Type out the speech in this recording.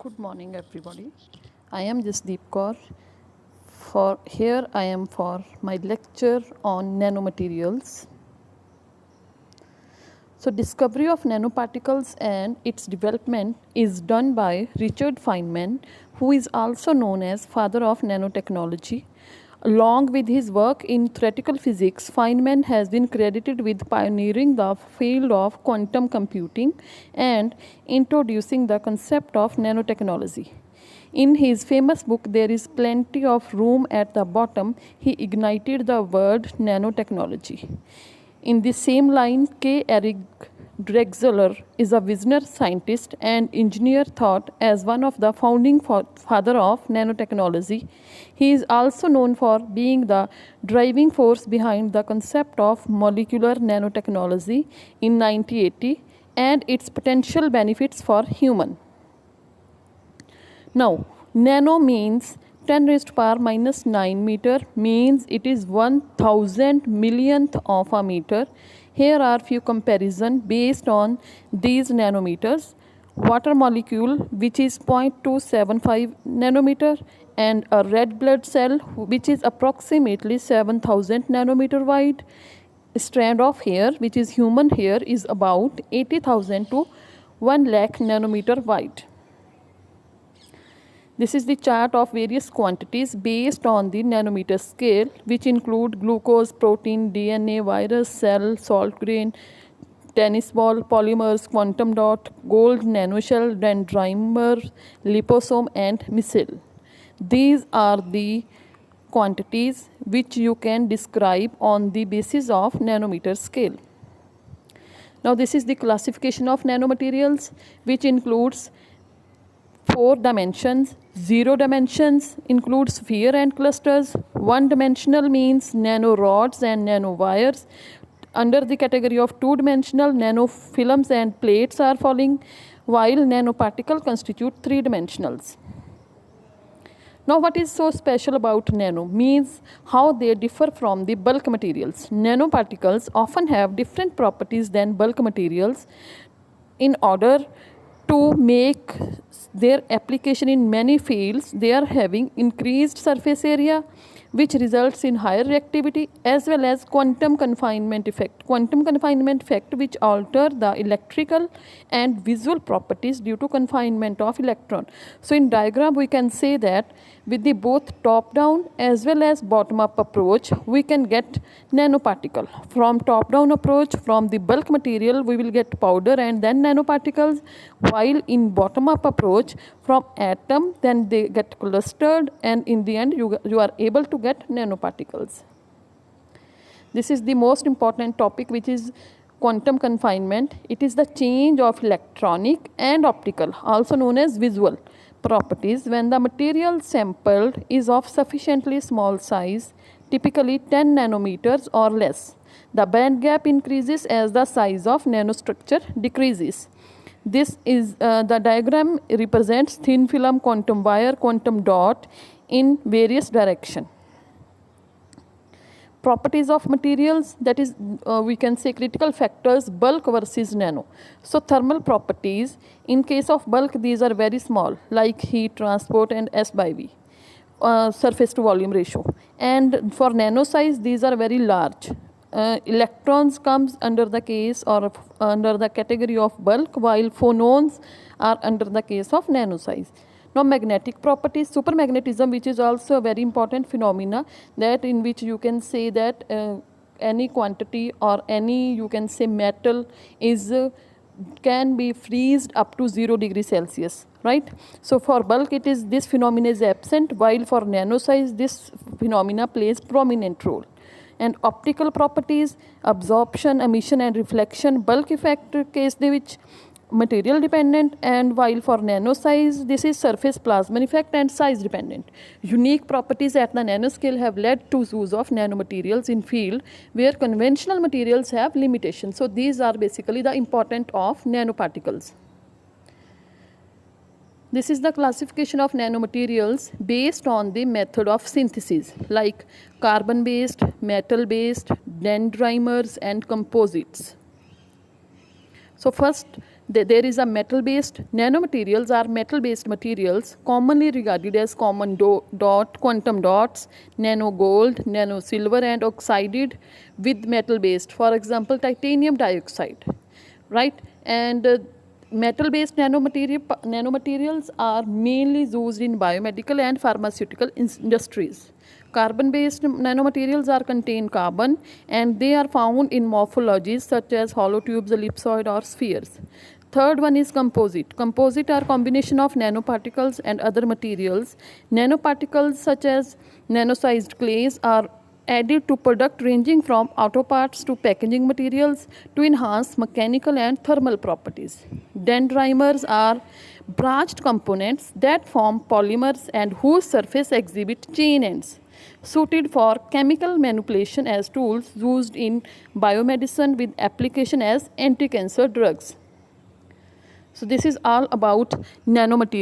Good morning, everybody. I am Jasdeep Kaur. For here, I am for my lecture on nanomaterials. So, discovery of nanoparticles and its development is done by Richard Feynman, who is also known as father of nanotechnology. Along with his work in theoretical physics, Feynman has been credited with pioneering the field of quantum computing and introducing the concept of nanotechnology. In his famous book, There is Plenty of Room at the Bottom, he ignited the word nanotechnology. In the same line, K. Eric Drexler is a visionary scientist and engineer thought as one of the founding father of nanotechnology. He is also known for being the driving force behind the concept of molecular nanotechnology in 1980 and its potential benefits for human. Now, nano means 10 raised to power minus 9 meter means it is 1000 millionth of a meter. Here are few comparison based on these nanometers. Water molecule which is 0.275 nanometer and a red blood cell which is approximately 7000 nanometer wide. Strand of hair which is human hair is about 80,000 to 1 lakh nanometer wide. This is the chart of various quantities based on the nanometer scale, which include glucose, protein, DNA, virus, cell, salt grain, tennis ball, polymers, quantum dot, gold, nanoshell, dendrimer, liposome, and micelle. These are the quantities which you can describe on the basis of nanometer scale. Now, this is the classification of nanomaterials, which includes 4 dimensions. 0 dimensions includes sphere and clusters. 1 dimensional means nanorods and nanowires. Under the category of 2 dimensional, nanofilms and plates are falling, while nanoparticle constitute 3 dimensionals. Now, what is so special about nano means how they differ from the bulk materials. Nanoparticles often have different properties than bulk materials. In order to make their application in many fields, they are having increased surface area, which results in higher reactivity as well as quantum confinement effect. Quantum confinement effect which alter the electrical and visual properties due to confinement of electron. So in diagram we can say that with the both top down as well as bottom up approach, we can get nanoparticle. From top down approach, from the bulk material we will get powder and then nanoparticles, while in bottom up approach, from atom then they get clustered and in the end you are able to get nanoparticles. This is the most important topic, which is quantum confinement. It is the change of electronic and optical, also known as visual properties, when the material sampled is of sufficiently small size, typically 10 nanometers or less. The band gap increases as the size of nanostructure decreases. This is the diagram represents thin film, quantum wire, quantum dot in various direction. Properties of materials, that is we can say critical factors, bulk versus nano. So thermal properties, in case of bulk these are very small, like heat transport and S by V, surface to volume ratio, and for nano size these are very large. Electrons comes under the case or under the category of bulk, while phonons are under the case of nano size. Now, magnetic properties, supermagnetism, which is also a very important phenomena, that in which you can say that any quantity or any, you can say, metal is can be freezed up to 0 degrees Celsius, right? So for bulk it is, this phenomena is absent, while for nano size this phenomena plays prominent role. And optical properties, absorption, emission and reflection, bulk effect case de which material dependent, and while for nano size this is surface Plasmon effect and size dependent. Unique properties at the nanoscale have led to use of nanomaterials in field where conventional materials have limitations. So these are basically the important of nanoparticles. This is the classification of nanomaterials based on the method of synthesis, like carbon based, metal based, dendrimers and composites. So first, there is a metal-based. Nanomaterials are metal-based materials commonly regarded as common quantum dots, nano gold, nano silver, and oxided with metal-based. For example, titanium dioxide, right? And metal-based nanomaterials are mainly used in biomedical and pharmaceutical industries. Carbon-based nanomaterials are contain carbon, and they are found in morphologies such as hollow tubes, ellipsoid, or spheres. Third one is composite. Composite are combination of nanoparticles and other materials. Nanoparticles such as nano-sized clays are added to product ranging from auto parts to packaging materials to enhance mechanical and thermal properties. Dendrimers are branched components that form polymers and whose surface exhibit chain ends, suited for chemical manipulation as tools used in biomedicine with application as anti-cancer drugs. So this is all about nanomaterials.